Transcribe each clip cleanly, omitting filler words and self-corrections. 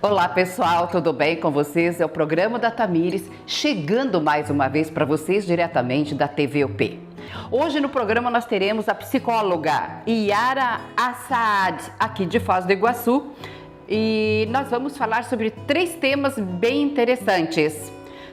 Olá pessoal, tudo bem com vocês? É o programa da Tamires, chegando mais uma vez para vocês diretamente da TVUP. Hoje no programa nós teremos a psicóloga Yara Assaad, aqui de Foz do Iguaçu, e nós vamos falar sobre 3 temas bem interessantes: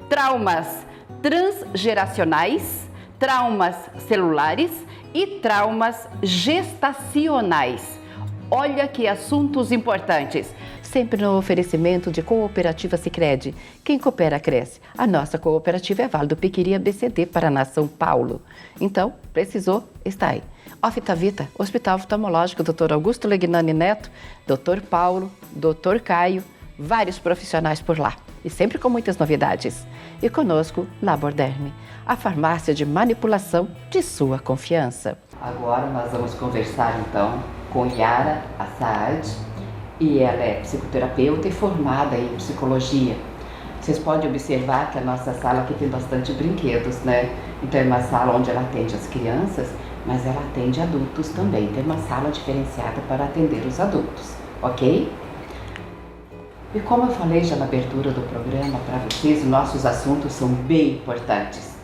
traumas transgeracionais, traumas celulares e traumas gestacionais. Olha que assuntos importantes, sempre no oferecimento de Cooperativa Sicredi. Quem coopera, cresce. A nossa cooperativa é Vale do Piquiri ABCD, Paraná, São Paulo. Então, precisou, está aí. Oftavita, Hospital Oftalmológico Dr. Augusto Legnani Neto, Dr. Paulo, Dr. Caio, vários profissionais por lá. E sempre com muitas novidades. E conosco, Laborderme, a farmácia de manipulação de sua confiança. Agora nós vamos conversar então com Yara Assaad, e ela é psicoterapeuta e formada em psicologia. Vocês podem observar que a nossa sala aqui tem bastante brinquedos, né? Então é uma sala onde ela atende as crianças, mas ela atende adultos também. Tem uma sala diferenciada para atender os adultos, ok? E como eu falei já na abertura do programa para vocês, nossos assuntos são bem importantes,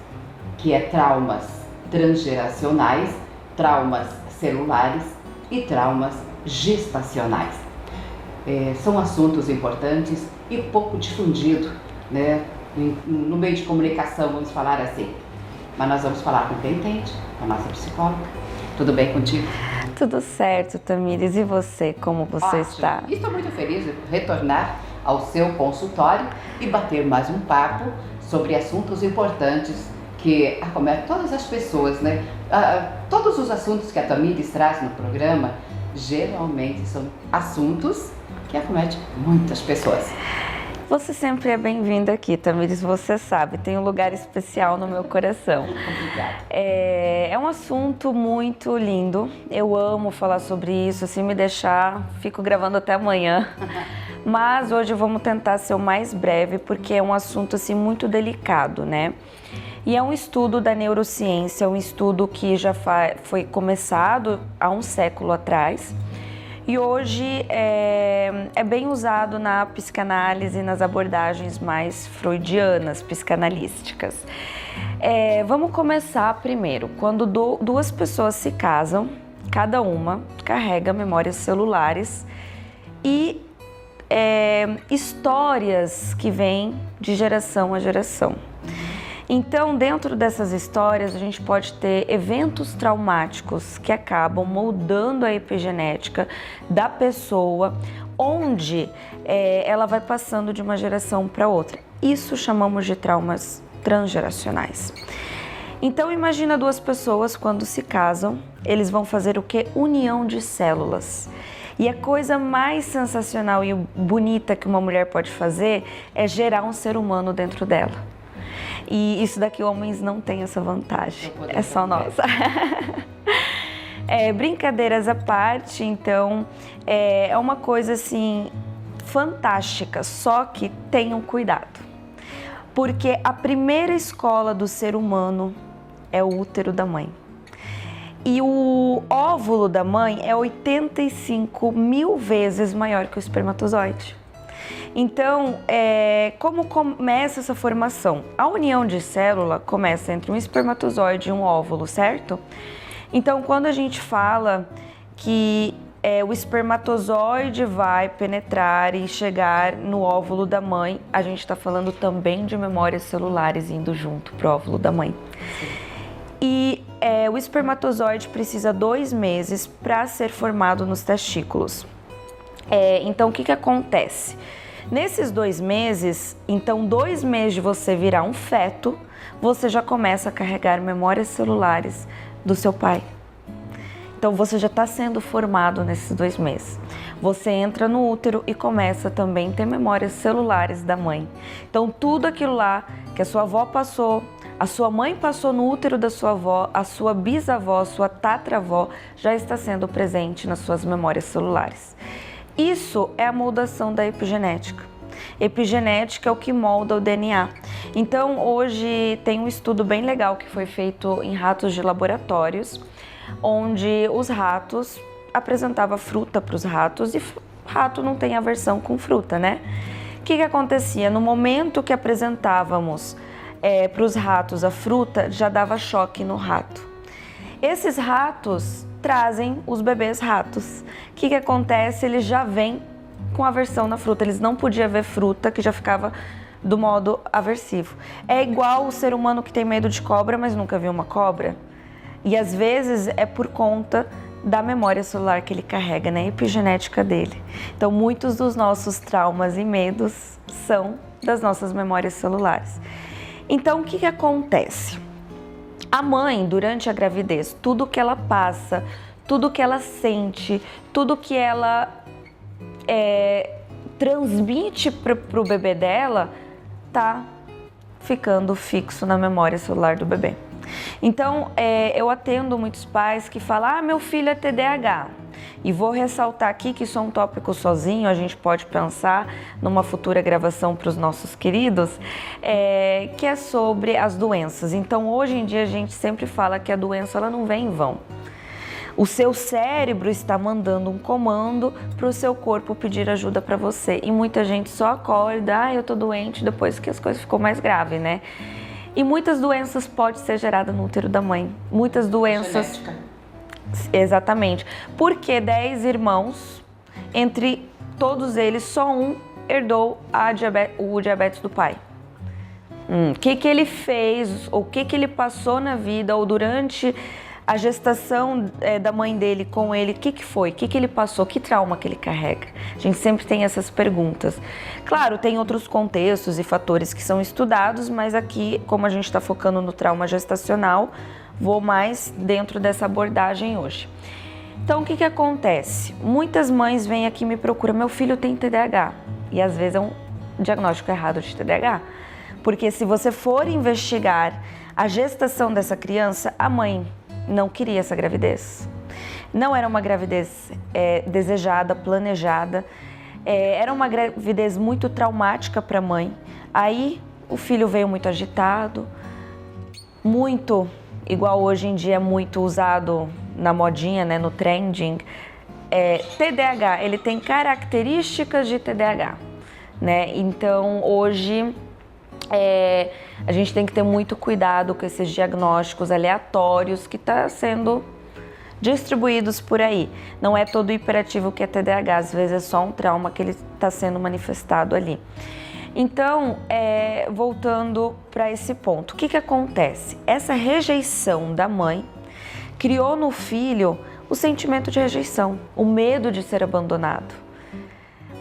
que é traumas transgeracionais, traumas celulares e traumas gestacionais. São assuntos importantes e pouco difundidos, né? No meio de comunicação, vamos falar assim. Mas nós vamos falar com quem entende, com a nossa psicóloga. Tudo bem contigo? Tudo certo, Tamires. E você, como você Ótimo. está? Estou muito feliz de retornar ao seu consultório e bater mais um papo sobre assuntos importantes que acometem todas as pessoas, né? Todos os assuntos que a Tamires traz no programa, geralmente são assuntos que acometem muitas pessoas. Você sempre é bem-vinda aqui, Tamires, você sabe, tem um lugar especial no meu coração. Obrigada. É um assunto muito lindo, eu amo falar sobre isso, se me deixar, fico gravando até amanhã. Mas hoje vamos tentar ser o mais breve, porque é um assunto assim muito delicado, né? E é um estudo da neurociência, um estudo que já foi começado há um século atrás. E hoje é bem usado na psicanálise, nas abordagens mais freudianas, psicanalísticas. Vamos começar primeiro. Quando duas pessoas se casam, cada uma carrega memórias celulares e histórias que vêm de geração a geração. Então, dentro dessas histórias, a gente pode ter eventos traumáticos que acabam moldando a epigenética da pessoa, onde ela vai passando de uma geração para outra. Isso chamamos de traumas transgeracionais. Então, imagina 2 pessoas quando se casam, eles vão fazer o quê? União de células. E a coisa mais sensacional e bonita que uma mulher pode fazer é gerar um ser humano dentro dela. E isso daqui, homens não têm essa vantagem, é só nossa. Brincadeiras à parte, então, é uma coisa assim fantástica, só que tenham cuidado. Porque a primeira escola do ser humano é o útero da mãe. E o óvulo da mãe é 85.000 vezes maior que o espermatozoide. Então, como começa essa formação? A união de célula começa entre um espermatozoide e um óvulo, certo? Então, quando a gente fala que o espermatozoide vai penetrar e chegar no óvulo da mãe, a gente está falando também de memórias celulares indo junto para o óvulo da mãe. E o espermatozoide precisa 2 meses para ser formado nos testículos. Então, o que acontece? Nesses 2 meses, então 2 meses de você virar um feto, você já começa a carregar memórias celulares do seu pai. Então você já está sendo formado nesses 2 meses. Você entra no útero e começa também a ter memórias celulares da mãe. Então tudo aquilo lá que a sua avó passou, a sua mãe passou no útero da sua avó, a sua bisavó, a sua tatravó já está sendo presente nas suas memórias celulares. Isso é a moldação da epigenética. Epigenética é o que molda o DNA. Então, hoje tem um estudo bem legal que foi feito em ratos de laboratórios, onde os ratos apresentavam fruta para os ratos e rato não tem aversão com fruta, né? O que acontecia? No momento que apresentávamos para os ratos a fruta, já dava choque no rato. Esses ratos trazem os bebês ratos. O que acontece? Eles já vêm com aversão na fruta. Eles não podiam ver fruta, que já ficava do modo aversivo. É igual o ser humano que tem medo de cobra, mas nunca viu uma cobra. E às vezes é por conta da memória celular que ele carrega, né? A epigenética dele. Então, muitos dos nossos traumas e medos são das nossas memórias celulares. Então, o que acontece? A mãe, durante a gravidez, tudo que ela passa, tudo que ela sente, tudo que ela transmite para o bebê dela, tá ficando fixo na memória celular do bebê. Então, eu atendo muitos pais que falam, meu filho é TDAH. E vou ressaltar aqui que isso é um tópico sozinho, a gente pode pensar numa futura gravação para os nossos queridos, que é sobre as doenças. Então, hoje em dia, a gente sempre fala que a doença ela não vem em vão. O seu cérebro está mandando um comando para o seu corpo pedir ajuda para você. E muita gente só acorda, eu tô doente, depois que as coisas ficou mais graves, né? E muitas doenças podem ser geradas no útero da mãe. Muitas doenças... Genética. Exatamente. Porque 10 irmãos, entre todos eles, só um herdou o diabetes do pai. O que ele fez, ou o que ele passou na vida, ou durante a gestação da mãe dele com ele, o que foi? O que ele passou? Que trauma que ele carrega? A gente sempre tem essas perguntas. Claro, tem outros contextos e fatores que são estudados, mas aqui, como a gente está focando no trauma gestacional, vou mais dentro dessa abordagem hoje. Então, o que acontece? Muitas mães vêm aqui e me procuram, meu filho tem TDAH. E às vezes é um diagnóstico errado de TDAH. Porque se você for investigar a gestação dessa criança, a mãe não queria essa gravidez. Não era uma gravidez desejada, planejada. Era uma gravidez muito traumática para a mãe. Aí o filho veio muito agitado, muito, igual hoje em dia é muito usado na modinha, né, no trending. TDAH, ele tem características de TDAH, né? Então hoje a gente tem que ter muito cuidado com esses diagnósticos aleatórios que estão sendo distribuídos por aí. Não é todo hiperativo que é TDAH, às vezes é só um trauma que ele está sendo manifestado ali. Então, voltando para esse ponto, o que acontece? Essa rejeição da mãe criou no filho o sentimento de rejeição, o medo de ser abandonado.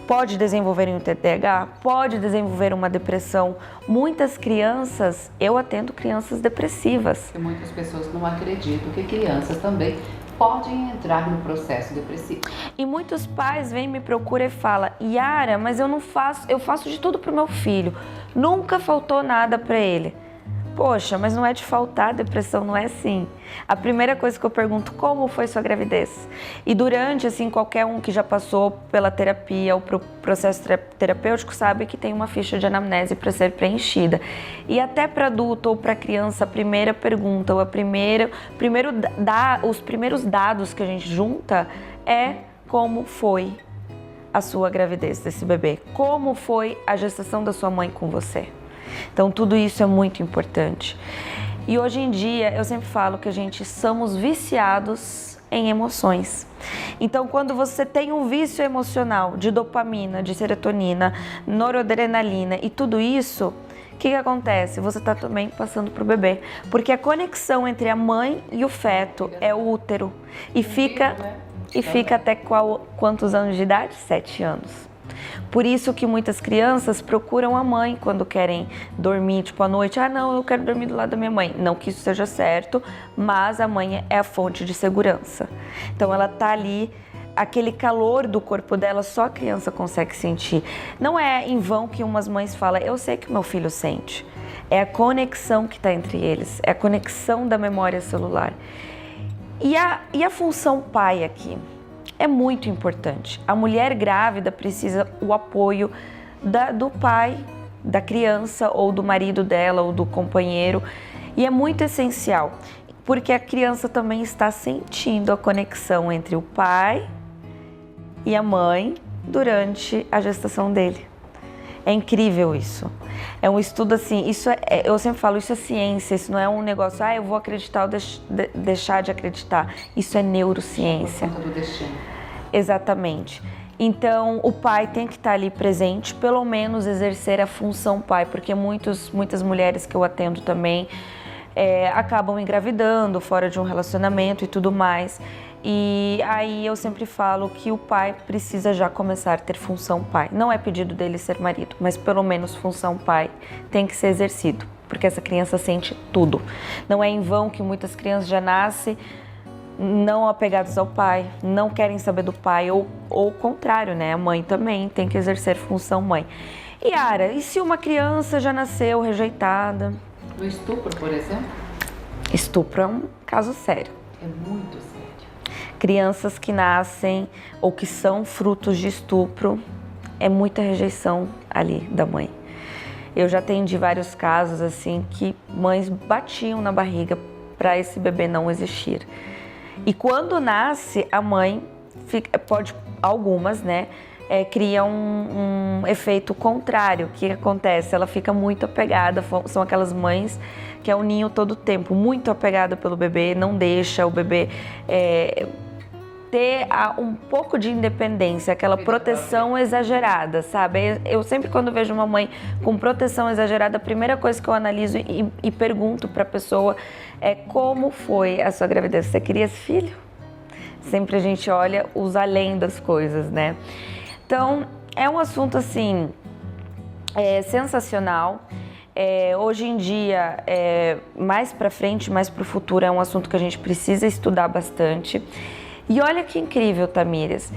Pode desenvolver um TDAH, pode desenvolver uma depressão. Muitas crianças, eu atendo crianças depressivas. E muitas pessoas não acreditam que crianças também podem entrar no processo depressivo. E muitos pais vêm me procuram e falam, Yara, mas eu faço de tudo pro meu filho. Nunca faltou nada para ele. Poxa, mas não é de faltar, depressão não é assim. A primeira coisa que eu pergunto, como foi sua gravidez? E durante, assim, qualquer um que já passou pela terapia ou pro processo terapêutico sabe que tem uma ficha de anamnese para ser preenchida. E até para adulto ou para criança, a primeira pergunta, ou os primeiros dados que a gente junta é como foi a sua gravidez desse bebê, como foi a gestação da sua mãe com você. Então, tudo isso é muito importante. E hoje em dia, eu sempre falo que a gente somos viciados em emoções. Então, quando você tem um vício emocional de dopamina, de serotonina, noradrenalina e tudo isso, o que acontece? Você está também passando para o bebê. Porque a conexão entre a mãe e o feto é o útero. E fica até quantos anos de idade? 7 anos. Por isso que muitas crianças procuram a mãe quando querem dormir, tipo à noite. Não, eu quero dormir do lado da minha mãe. Não que isso seja certo, mas a mãe é a fonte de segurança. Então ela tá ali, aquele calor do corpo dela só a criança consegue sentir. Não é em vão que umas mães falam, eu sei que meu filho sente. É a conexão que está entre eles, é a conexão da memória celular. E a função pai aqui? É muito importante. A mulher grávida precisa o apoio do pai, da criança ou do marido dela ou do companheiro. E é muito essencial, porque a criança também está sentindo a conexão entre o pai e a mãe durante a gestação dele. É incrível isso. É um estudo assim, eu sempre falo, isso é ciência, isso não é um negócio, eu vou acreditar ou deixar de acreditar. Isso é neurociência. Por conta do destino. Exatamente. Então, o pai tem que estar ali presente, pelo menos exercer a função pai, porque muitas mulheres que eu atendo também acabam engravidando fora de um relacionamento e tudo mais. E aí eu sempre falo que o pai precisa já começar a ter função pai. Não é pedido dele ser marido, mas pelo menos função pai tem que ser exercido, porque essa criança sente tudo. Não é em vão que muitas crianças já nascem não apegados ao pai, não querem saber do pai, ou o contrário, né? A mãe também tem que exercer função mãe. Yara, e se uma criança já nasceu rejeitada? O estupro, por exemplo? Estupro é um caso sério. É muito sério. Crianças que nascem ou que são frutos de estupro, é muita rejeição ali da mãe. Eu já atendi vários casos assim que mães batiam na barriga para esse bebê não existir. E quando nasce, a mãe algumas, né, criam um efeito contrário. O que acontece? Ela fica muito apegada, são aquelas mães que é o ninho todo o tempo, muito apegada pelo bebê, não deixa o bebê ter um pouco de independência, aquela proteção exagerada, sabe? Eu sempre, quando vejo uma mãe com proteção exagerada, a primeira coisa que eu analiso e pergunto para a pessoa é: como foi a sua gravidez? Você queria esse filho? Sempre a gente olha os além das coisas, né? Então, é um assunto, assim, sensacional. Hoje em dia, mais para frente, mais para o futuro, é um assunto que a gente precisa estudar bastante. E olha que incrível, Tamires,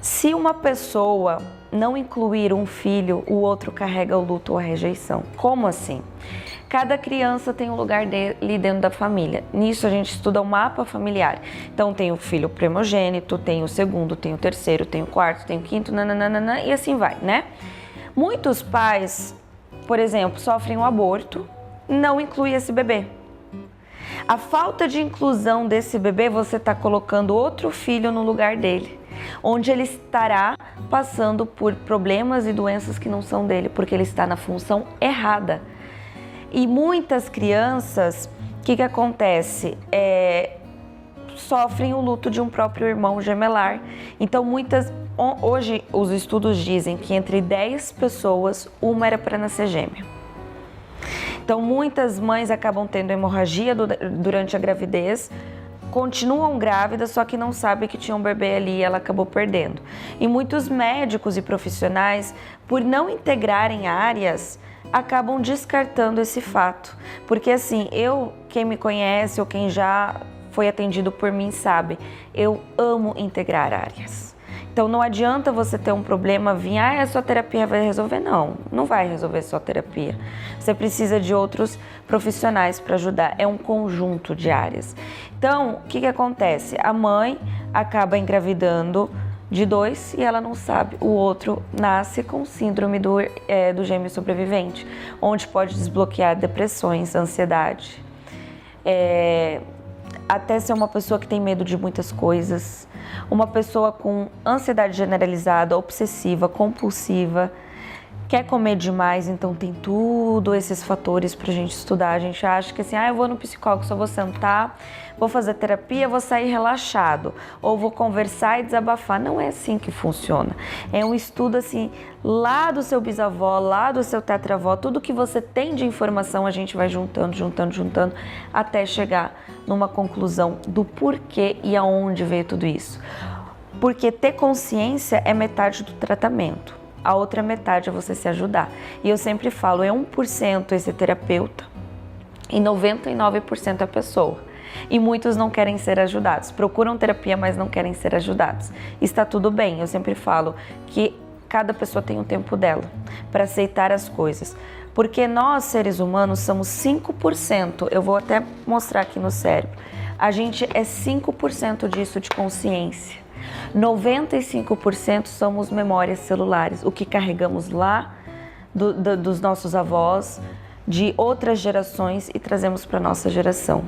se uma pessoa não incluir um filho, o outro carrega o luto ou a rejeição. Como assim? Cada criança tem um lugar dele dentro da família. Nisso a gente estuda o mapa familiar. Então tem o filho primogênito, tem o segundo, tem o terceiro, tem o quarto, tem o quinto, nananana, e assim vai, né? Muitos pais, por exemplo, sofrem um aborto, não inclui esse bebê. A falta de inclusão desse bebê, você está colocando outro filho no lugar dele, onde ele estará passando por problemas e doenças que não são dele, porque ele está na função errada. E muitas crianças, o que acontece? Sofrem o luto de um próprio irmão gemelar. Então, hoje os estudos dizem que entre 10 pessoas, uma era para nascer gêmeo. Então, muitas mães acabam tendo hemorragia durante a gravidez, continuam grávidas, só que não sabem que tinha um bebê ali e ela acabou perdendo. E muitos médicos e profissionais, por não integrarem áreas, acabam descartando esse fato. Porque assim, quem me conhece ou quem já foi atendido por mim sabe, eu amo integrar áreas. Então não adianta você ter um problema, vir, a sua terapia vai resolver. Não vai resolver só terapia. Você precisa de outros profissionais para ajudar. É um conjunto de áreas. Então, o que acontece? A mãe acaba engravidando de 2 e ela não sabe. O outro nasce com síndrome do gêmeo sobrevivente, onde pode desbloquear depressões, ansiedade. Até ser uma pessoa que tem medo de muitas coisas, uma pessoa com ansiedade generalizada, obsessiva, compulsiva, quer comer demais, então tem tudo esses fatores pra gente estudar. A gente acha que assim, eu vou no psicólogo, só vou sentar, vou fazer terapia, vou sair relaxado, ou vou conversar e desabafar. Não é assim que funciona. É um estudo assim, lá do seu bisavó, lá do seu tetravó, tudo que você tem de informação a gente vai juntando, até chegar numa conclusão do porquê e aonde veio tudo isso. Porque ter consciência é metade do tratamento. A outra metade é você se ajudar. E eu sempre falo, 1% esse terapeuta e 99% a pessoa. E muitos não querem ser ajudados. Procuram terapia, mas não querem ser ajudados. Está tudo bem. Eu sempre falo que cada pessoa tem o tempo dela para aceitar as coisas. Porque nós, seres humanos, somos 5%. Eu vou até mostrar aqui no cérebro. A gente é 5% disso de consciência. 95% somos memórias celulares, o que carregamos lá dos nossos avós, de outras gerações e trazemos para a nossa geração.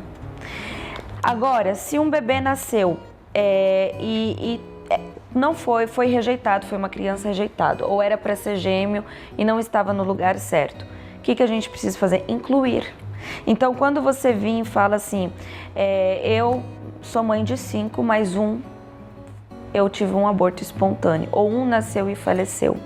não foi rejeitado, foi uma criança rejeitada, ou era para ser gêmeo e não estava no lugar certo. O que a gente precisa fazer? Incluir. Então, quando você vir e fala assim, eu sou mãe de 5, mais eu tive um aborto espontâneo, ou um nasceu e faleceu.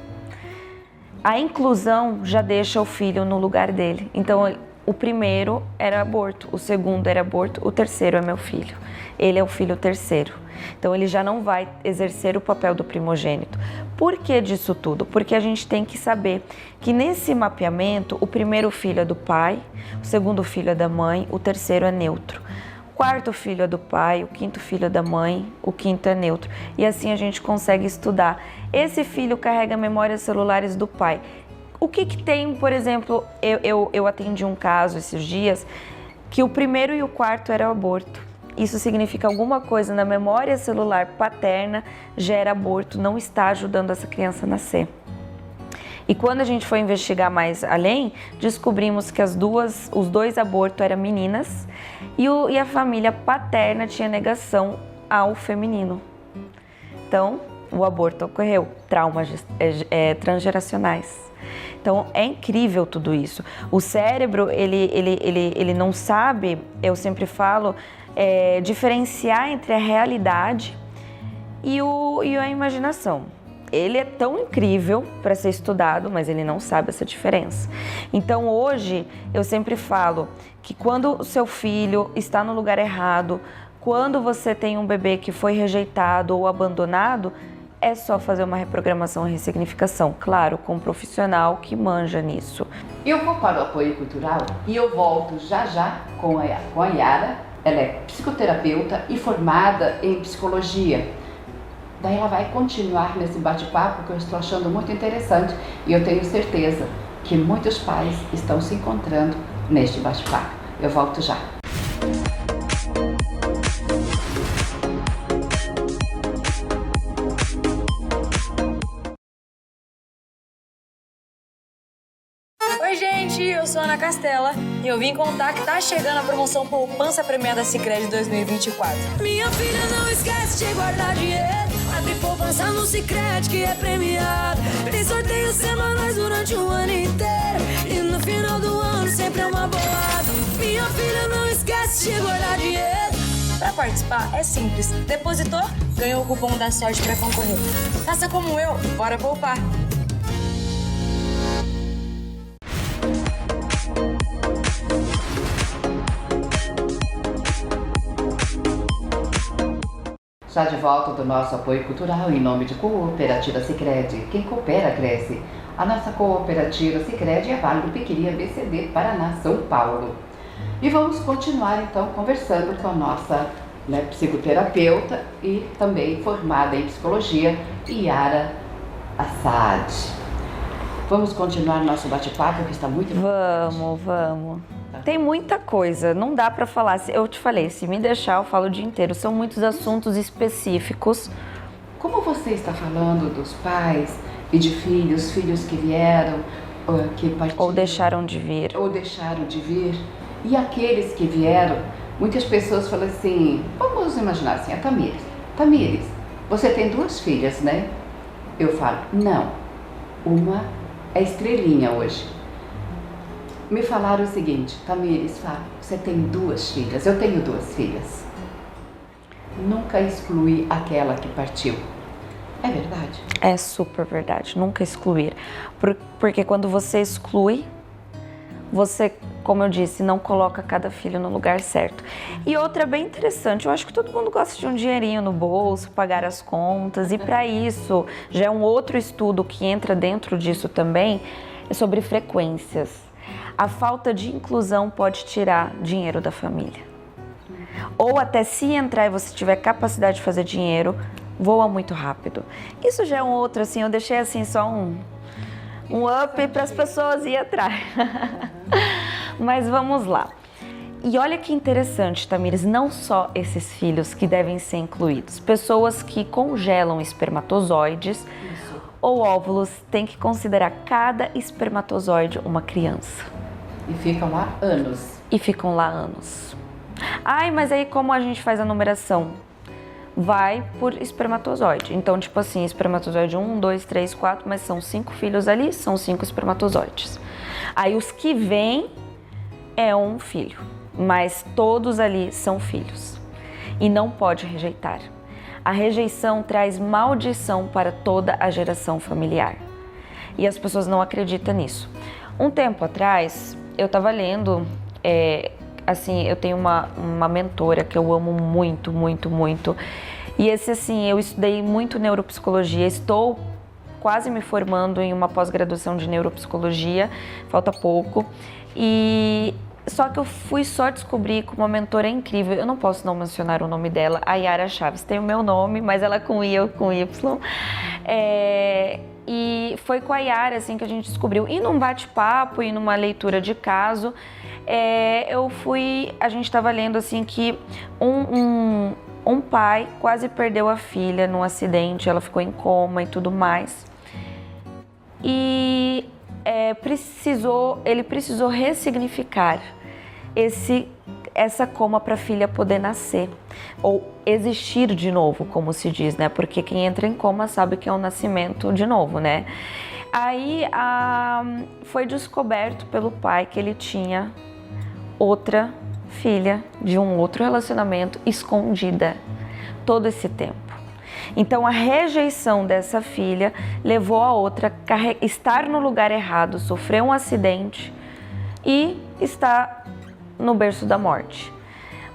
A inclusão já deixa o filho no lugar dele. Então, o primeiro era aborto, o segundo era aborto, o terceiro é meu filho. Ele é o filho terceiro. Então, ele já não vai exercer o papel do primogênito. Por que disso tudo? Porque a gente tem que saber que nesse mapeamento, o primeiro filho é do pai, o segundo filho é da mãe, o terceiro é neutro. O quarto filho é do pai, o quinto filho é da mãe, o quinto é neutro. E assim a gente consegue estudar. Esse filho carrega memórias celulares do pai. O que tem, por exemplo, eu atendi um caso esses dias, que o primeiro e o quarto era aborto. Isso significa alguma coisa na memória celular paterna gera aborto, não está ajudando essa criança a nascer. E quando a gente foi investigar mais além, descobrimos que os dois abortos eram meninas e a família paterna tinha negação ao feminino. Então, o aborto ocorreu, traumas transgeracionais. Então, é incrível tudo isso. O cérebro, ele não sabe, eu sempre falo, diferenciar entre a realidade e a imaginação. Ele é tão incrível para ser estudado, mas ele não sabe essa diferença. Então, hoje, eu sempre falo que quando o seu filho está no lugar errado, quando você tem um bebê que foi rejeitado ou abandonado, é só fazer uma reprogramação e ressignificação, claro, com um profissional que manja nisso. Eu vou para o apoio cultural e eu volto já com a Yara. Ela é psicoterapeuta e formada em psicologia. Daí ela vai continuar nesse bate-papo que eu estou achando muito interessante e eu tenho certeza que muitos pais estão se encontrando neste bate-papo. Eu volto já. Oi gente, eu sou a Ana Castela e eu vim contar que tá chegando a promoção Poupança Premiada Sicredi 2024. Minha filha, não esquece de guardar dinheiro. Abre poupança no Sicredi que é premiado. Tem sorteios semanais durante o ano inteiro. E no final do ano sempre é uma bolada. Minha filha, não esquece de guardar dinheiro. Pra participar é simples. Depositou, ganhou o cupom da sorte pra concorrer. Faça como eu, bora poupar. Já de volta do nosso apoio cultural em nome de Cooperativa Sicredi. Quem coopera, cresce. A nossa Cooperativa Sicredi é Vale do Piquiri, ABCD, Paraná, São Paulo. E vamos continuar então conversando com a nossa psicoterapeuta e também formada em psicologia, Yara Assad. Vamos continuar nosso bate-papo que está muito... Vamos. Tem muita coisa, não dá para falar. Eu te falei, se me deixar eu falo o dia inteiro. São muitos assuntos específicos. Como você está falando dos pais e de filhos que vieram, que partiram... Ou deixaram de vir. E aqueles que vieram, muitas pessoas falam assim, vamos imaginar assim, a Tamires. Tamires, você tem 2 filhas, né? Eu falo, não, uma é estrelinha hoje. Me falaram o seguinte, Tamires, você tem 2 filhas, eu tenho 2 filhas. Nunca excluí aquela que partiu. É verdade? É super verdade, nunca excluir. Porque quando você exclui, você, como eu disse, não coloca cada filho no lugar certo. E outra bem interessante, eu acho que todo mundo gosta de um dinheirinho no bolso, pagar as contas, e para isso, já é um outro estudo que entra dentro disso também, é sobre frequências. A falta de inclusão pode tirar dinheiro da família. Ou até se entrar e você tiver capacidade de fazer dinheiro, voa muito rápido. Isso já é um outro, assim, eu deixei assim só um up para as pessoas ir atrás. Mas vamos lá. E olha que interessante, Tamires, não só esses filhos que devem ser incluídos. Pessoas que congelam espermatozoides ou óvulos têm que considerar cada espermatozoide uma criança. E ficam lá anos. Ai, mas aí como a gente faz a numeração? vai por espermatozoide. Então, tipo assim, espermatozoide 1, 2, 3, 4, mas são 5 filhos ali, são 5 espermatozoides. Aí os que vêm é um filho, mas todos ali são filhos. E não pode rejeitar. A rejeição traz maldição para toda a geração familiar. E as pessoas não acreditam nisso. Um tempo atrás, eu estava lendo, assim, eu tenho uma mentora que eu amo muito, muito, muito. E eu estudei muito neuropsicologia, estou quase me formando em uma pós-graduação de neuropsicologia, falta pouco. Só que eu fui só descobrir com uma mentora incrível, eu não posso não mencionar o nome dela, a Yara Chaves, tem o meu nome, mas ela com I, eu com Y. E foi com a Yara assim que a gente descobriu, e num bate-papo e numa leitura de caso, a gente estava lendo assim que um pai quase perdeu a filha num acidente, ela ficou em coma e tudo mais. E ele precisou ressignificar essa coma para a filha poder nascer ou existir de novo, como se diz, né? Porque quem entra em coma sabe que é um nascimento de novo, né? Aí foi descoberto pelo pai que ele tinha outra filha de um outro relacionamento escondida todo esse tempo. Então a rejeição dessa filha levou a outra a estar no lugar errado, sofrer um acidente e está no berço da morte.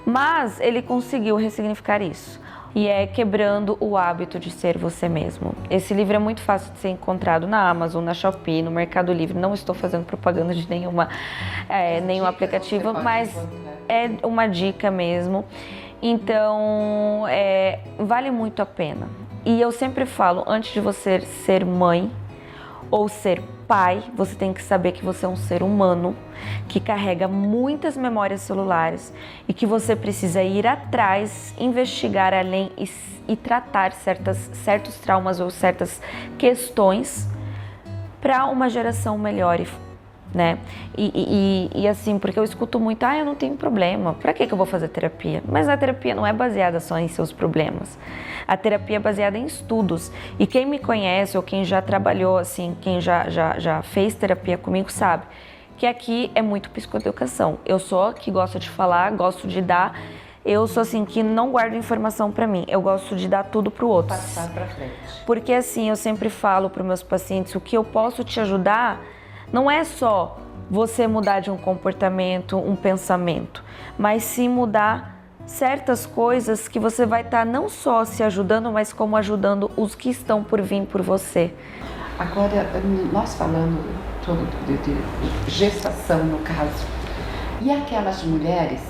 Mas ele conseguiu ressignificar isso e é Quebrando o Hábito de Ser Você Mesmo. Esse livro é muito fácil de ser encontrado na Amazon, na Shopee, no Mercado Livre. Não estou fazendo propaganda de nenhum aplicativo, mas é uma dica mesmo. Então, vale muito a pena. E eu sempre falo, antes de você ser mãe ou ser pai, você tem que saber que você é um ser humano que carrega muitas memórias celulares e que você precisa ir atrás, investigar além e tratar certos traumas ou certas questões para uma geração melhor, né? E assim, porque eu escuto muito, eu não tenho problema, pra que eu vou fazer terapia? Mas a terapia não é baseada só em seus problemas, a terapia é baseada em estudos, e quem me conhece ou quem já trabalhou assim, quem já fez terapia comigo sabe que aqui é muito psicoeducação. Eu sou que gosto de falar, gosto de dar, eu sou assim que não guardo informação pra mim, eu gosto de dar tudo pro outro. Passar pra frente. Porque assim, eu sempre falo pros meus pacientes, o que eu posso te ajudar não é só você mudar de um comportamento, um pensamento, mas sim mudar certas coisas que você vai estar não só se ajudando, mas como ajudando os que estão por vir por você. Agora, nós falando todo de gestação no caso, e aquelas mulheres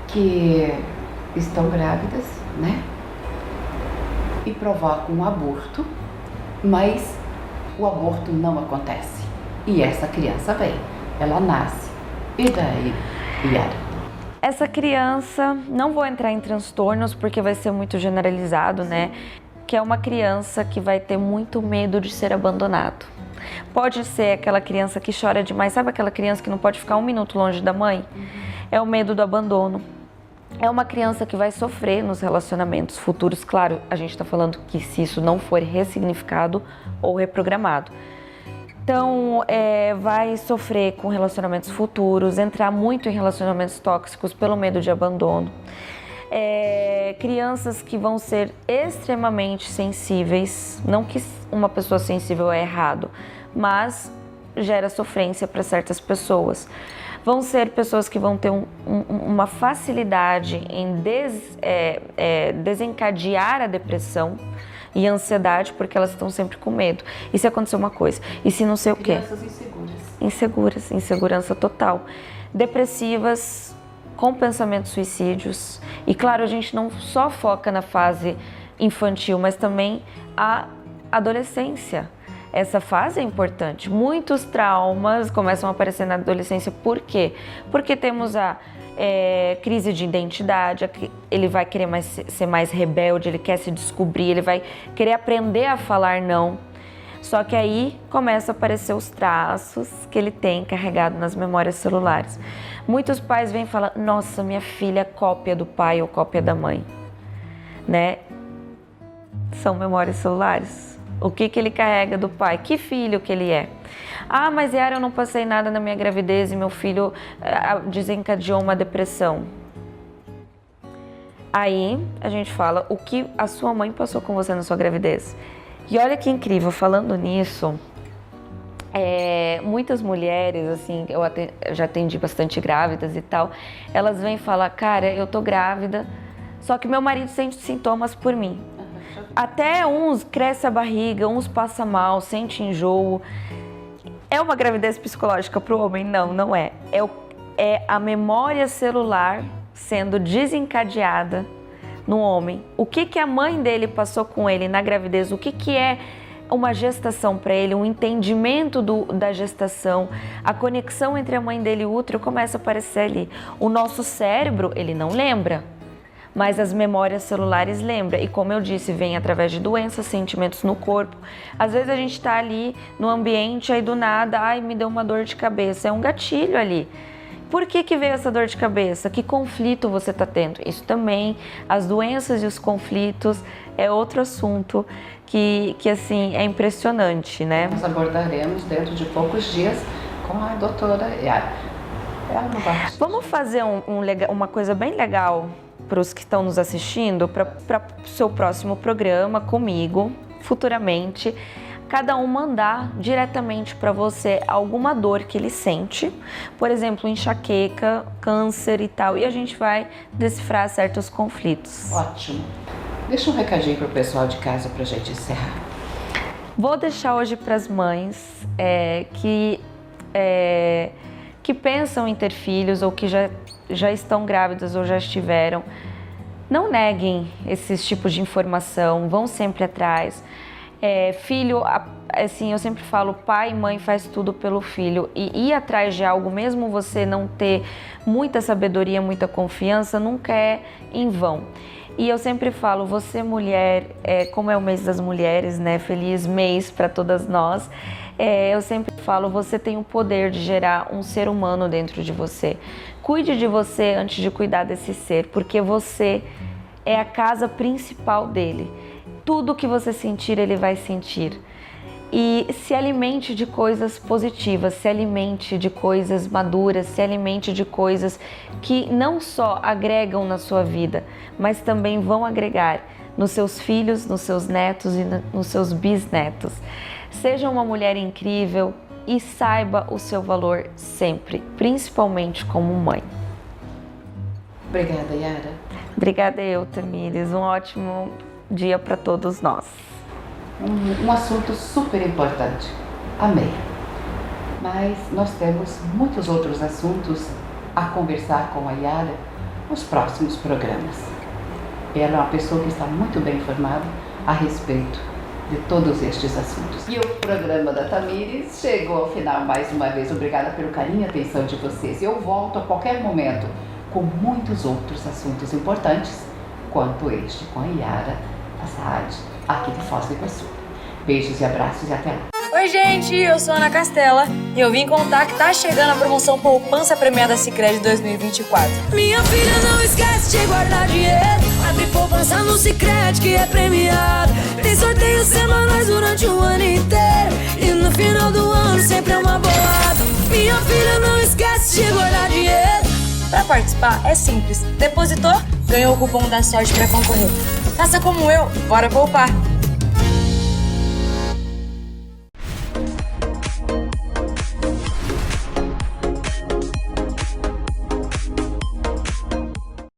que estão grávidas, né? E provocam um aborto, mas o aborto não acontece. E essa criança vem, ela nasce. E daí, Yara? Essa criança, não vou entrar em transtornos porque vai ser muito generalizado, né? Que é uma criança que vai ter muito medo de ser abandonado. Pode ser aquela criança que chora demais, sabe aquela criança que não pode ficar um minuto longe da mãe? É o medo do abandono. É uma criança que vai sofrer nos relacionamentos futuros. Claro, a gente está falando que se isso não for ressignificado ou reprogramado. Então, vai sofrer com relacionamentos futuros, entrar muito em relacionamentos tóxicos pelo medo de abandono. Crianças que vão ser extremamente sensíveis, não que uma pessoa sensível é errado, mas gera sofrência para certas pessoas. Vão ser pessoas que vão ter uma facilidade em desencadear a depressão e ansiedade, porque elas estão sempre com medo. E se acontecer uma coisa? E se não sei o quê? Crianças inseguras. Insegurança total. Depressivas, com pensamentos suicídios. E claro, a gente não só foca na fase infantil, mas também a adolescência. Essa fase é importante. Muitos traumas começam a aparecer na adolescência. Por quê? Porque temos a crise de identidade, ele vai querer ser mais rebelde, ele quer se descobrir, ele vai querer aprender a falar não. Só que aí começam a aparecer os traços que ele tem carregado nas memórias celulares. Muitos pais vêm e falam, nossa, minha filha é cópia do pai ou cópia da mãe. né? São memórias celulares. O que ele carrega do pai? Que filho que ele é? Ah, mas Yara, eu não passei nada na minha gravidez e meu filho desencadeou uma depressão. Aí a gente fala o que a sua mãe passou com você na sua gravidez. E olha que incrível, falando nisso, muitas mulheres, assim, eu já atendi bastante grávidas e tal, elas vêm falar, cara, eu tô grávida, só que meu marido sente sintomas por mim. Até uns cresce a barriga, uns passa mal, sente enjoo. É uma gravidez psicológica para o homem? Não, não é. É a memória celular sendo desencadeada no homem. O que a mãe dele passou com ele na gravidez? O que é uma gestação para ele? Um entendimento da gestação, a conexão entre a mãe dele e o útero começa a aparecer ali. O nosso cérebro, ele não lembra, mas as memórias celulares lembram. E como eu disse, vem através de doenças, sentimentos no corpo. Às vezes a gente está ali no ambiente, aí do nada, ai, me deu uma dor de cabeça. É um gatilho ali. Por que veio essa dor de cabeça? Que conflito você está tendo? Isso também, as doenças e os conflitos é outro assunto que assim, é impressionante, né? Nós abordaremos dentro de poucos dias com a doutora Yara. Vamos fazer uma coisa bem legal para os que estão nos assistindo, para o seu próximo programa comigo, futuramente. Cada um mandar diretamente para você alguma dor que ele sente, por exemplo, enxaqueca, câncer e tal, e a gente vai decifrar certos conflitos. Ótimo. Deixa um recadinho para o pessoal de casa para a gente encerrar. Vou deixar hoje para as mães que pensam em ter filhos ou que já estão grávidas ou já estiveram. Não neguem esses tipos de informação, vão sempre atrás. Filho, assim, eu sempre falo, pai e mãe faz tudo pelo filho, e ir atrás de algo, mesmo você não ter muita sabedoria, muita confiança, nunca é em vão. E eu sempre falo, você mulher, como é o mês das mulheres, né? Feliz mês para todas nós. Eu sempre falo, você tem o poder de gerar um ser humano dentro de você. Cuide de você antes de cuidar desse ser, porque você é a casa principal dele. Tudo que você sentir, ele vai sentir. E se alimente de coisas positivas, se alimente de coisas maduras, se alimente de coisas que não só agregam na sua vida, mas também vão agregar nos seus filhos, nos seus netos e nos seus bisnetos. Seja uma mulher incrível e saiba o seu valor sempre, principalmente como mãe. Obrigada, Yara. Obrigada eu, Tamires. Um ótimo dia para todos nós. Um assunto super importante. Amei. Mas nós temos muitos outros assuntos a conversar com a Yara nos próximos programas. Ela é uma pessoa que está muito bem informada a respeito de todos estes assuntos. E o programa da Tamires chegou ao final mais uma vez. Obrigada pelo carinho e atenção de vocês. Eu volto a qualquer momento com muitos outros assuntos importantes, quanto este com a Yara Saad, aqui de Foz do Iguaçu. Beijos e abraços e até lá. Oi gente, eu sou a Ana Castela e eu vim contar que tá chegando a promoção Poupança Premiada Sicredi 2024. Minha filha, não esquece de guardar dinheiro. Abre poupança no Sicredi que é premiado. Tem sorteios semanais durante o ano inteiro. E no final do ano sempre é uma bolada. Minha filha, não esquece de guardar dinheiro. Para participar é simples. Depositou, ganhou o cupom da sorte para concorrer. Faça como eu, bora poupar!